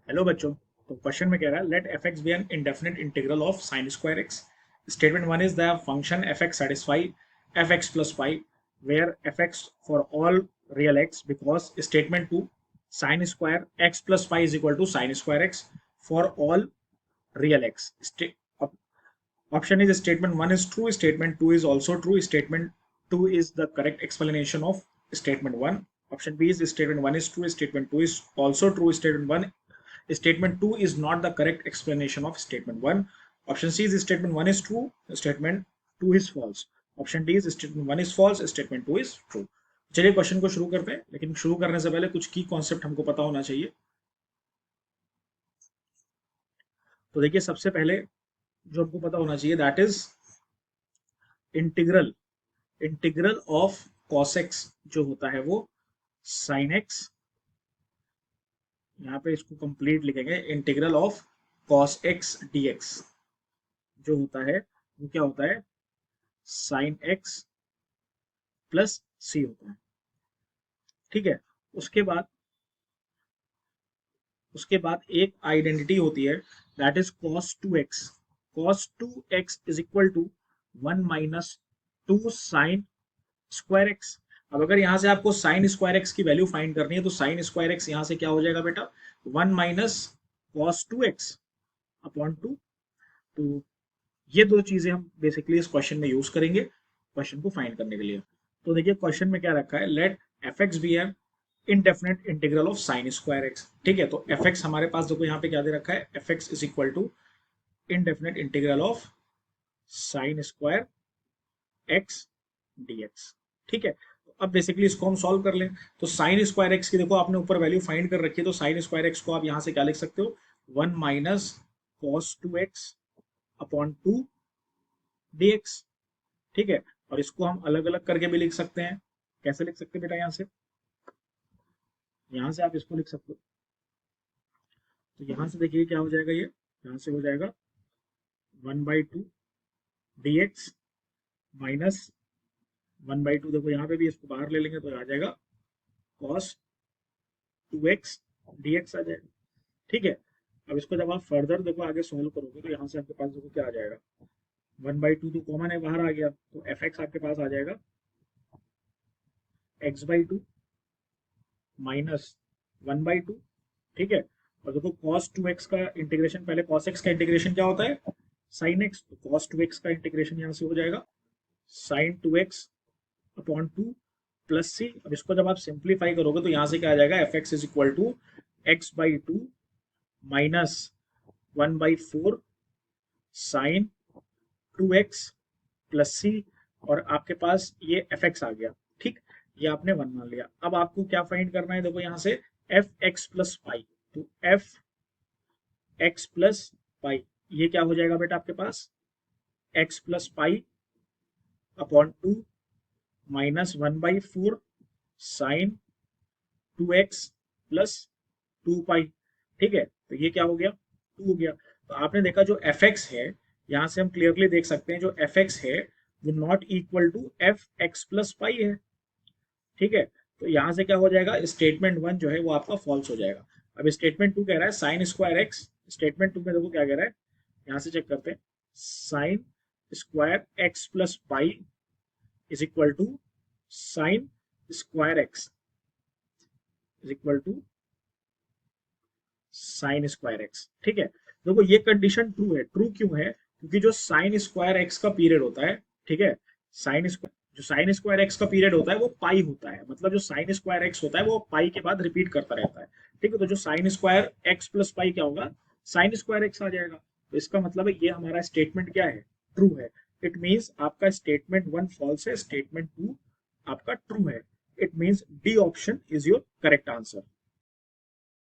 Hello बच्चों। तो question में कह रहा है let f x be an indefinite integral of sine square x. Statement one is the function f x satisfy f x plus pi where f x for all real x because statement two sine square x plus pi is equal to sine square x for all real x. Option is statement 1 is true, statement 2 is also true, statement 2 is the correct explanation of statement 1. Option B is statement 1 is true, statement 2 is also true, statement 2 is not the correct explanation of statement 1. Option C is statement 1 is true, statement 2 is false. Option D is statement 1 is false, statement 2 is true. चलिए question को शुरू करते हैं, लेकिन शुरू करने से पहले कुछ की कॉन्सेप्ट हमको पता होना चाहिए। तो देखिए, सबसे पहले जो हमको पता होना चाहिए that is integral integral of cos x जो होता है वो sin x, यहाँ पे इसको कंप्लीट लिखेंगे, integral of cos x dx जो होता है वो क्या होता है, sin x प्लस c होता है। ठीक है। उसके बाद उसके बाद एक आइडेंटिटी होती है that is cos 2x is equal to 1 - 2 sin square x. अब अगर यहाँ से आपको साइन स्क्वायर एक्स की वैल्यू फाइंड करनी है तो साइन स्क्वायर एक्स यहाँ से क्या हो जाएगा बेटा, 1 - cos 2x अपॉन 2। तो ये दो चीजें हम बेसिकली इस क्वेश्चन में यूज करेंगे क्वेश्चन को फाइंड करने के लिए। तो देखिए क्वेश्चन में क्या रखा है, let f x be an indefinite integral of sine square x. ठीक है, तो एफ एक्स हमारे पास देखो यहाँ पे क्या दे रखा है, f x is equal to indefinite integral of sine square x dx. ठीक है, तो अब बेसिकली इसको हम सॉल्व कर लें। तो साइन स्क्वायर एक्स की देखो आपने ऊपर वैल्यू फाइंड कर रखी है, तो साइन स्क्वायर एक्स को आप यहाँ से क्या लिख सकते हो, 1 - cos 2x अपॉन 2 dx। ठीक है, और इसको हम अलग अलग करके भी लिख सकते हैं। कैसे लिख सकते हैं बेटा, यहाँ से आप इसको लिख सकते हो। तो यहाँ से देखिए क्या हो जाएगा, ये यहाँ से हो जाएगा 1/2 dx माइनस 1/2, देखो यहाँ पे भी इसको बाहर ले लेंगे तो आ जाएगा cos 2x dx आ जाएगा। ठीक है, अब इसको जब आप फर्दर देखो आगे सोल्व करोगे तो यहाँ से आपके पास देखो क्या आ जाएगा, 1/2 तो कॉमन है, बाहर आ गया, तो एफ एक्स आपके पास आ जाएगा x/2 माइनस 1/2। ठीक है, और देखो cos 2x का इंटीग्रेशन, पहले cos x का इंटीग्रेशन क्या होता है, sin x, तो cos 2x का इंटीग्रेशन यहाँ से हो जाएगा sin 2x अपॉन 2 प्लस सी। अब इसको जब आप सिंप्लीफाई करोगे तो यहाँ से क्या आ जाएगा, f x is equal to x/2 minus 1/4 sine 2x plus C, और आपके पास ये एफ एक्स आ गया। ठीक, ये आपने वन मान लिया। अब आपको क्या फाइंड करना है, देखो यहाँ से एफ एक्स प्लस पाई, तो एफ एक्स प्लस पाई ये क्या हो जाएगा बेटा आपके पास, x plus pi upon 2 minus 1/4 sine 2x plus 2 pi. ठीक है, तो ये क्या हो गया, 2 हो गया। तो आपने देखा जो एफ एक्स है, यहाँ से हम क्लियरली देख सकते हैं जो एफ एक्स है वो not equal to f x plus pi है। ठीक है, तो यहाँ से क्या हो जाएगा, स्टेटमेंट 1 जो है वो आपका फॉल्स हो जाएगा। अब स्टेटमेंट 2 कह रहा है साइन स्क्वायर एक्स, स्टेटमेंट 2 में देखो क्या कह रहा है, यहाँ से चेक करते हैं, sine square x plus pi is equal to sine square x is equal to sine square x. ठीक है, देखो ये कंडीशन ट्रू है। ट्रू क्यों है, क्योंकि जो साइन स्क्वायर एक्स का पीरियड होता है, ठीक है, साइन स्क्वायर जो साइन स्क्वायर एक्स का पीरियड होता है वो पाई होता है, मतलब जो साइन स्क्वायर एक्स होता है वो पाई के बाद रिपीट करता रहता है। ठीक है, तो जो साइन स्क्वायर एक्स प्लस पाई क्या होगा, साइन स्क्वायर एक्स आ जाएगा। तो इसका मतलब है ये हमारा स्टेटमेंट क्या है, ट्रू है। इट मीन्स आपका स्टेटमेंट 1 फॉल्स है, स्टेटमेंट 2 आपका ट्रू है। It means D option is your correct answer.